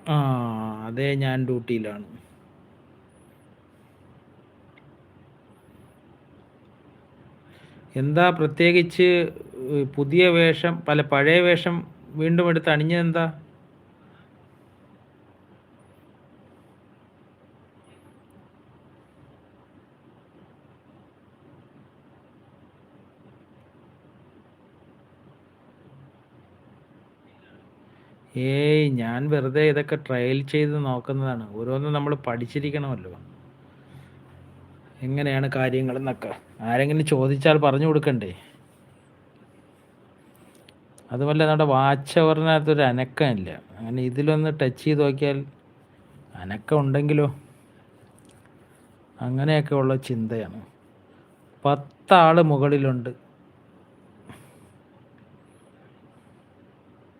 ആ അതെ, ഞാൻ ഡ്യൂട്ടിയിലാണ്. എന്താ പ്രത്യേകിച്ച്? പുതിയ വേഷം, പഴയ വേഷം വീണ്ടും എടുത്ത് അണിഞ്ഞതെന്താ? ഏയ്, ഞാൻ വെറുതെ ഇതൊക്കെ ട്രയൽ ചെയ്ത് നോക്കുന്നതാണ്. ഓരോന്നും നമ്മൾ പഠിച്ചിരിക്കണമല്ലോ, എങ്ങനെയാണ് കാര്യങ്ങളെന്നൊക്കെ. ആരെങ്കിലും ചോദിച്ചാൽ പറഞ്ഞു കൊടുക്കണ്ടേ? അതുമല്ല, നമ്മുടെ വാച്ച് അവറിനകത്തൊരു അനക്കമില്ല. അങ്ങനെ ഇതിലൊന്ന് ടച്ച് ചെയ്ത് നോക്കിയാൽ അനക്കം ഉണ്ടെങ്കിലോ? അങ്ങനെയൊക്കെ ഉള്ള ചിന്തയാണ്. 10 ആൾ മുകളിലുണ്ട്,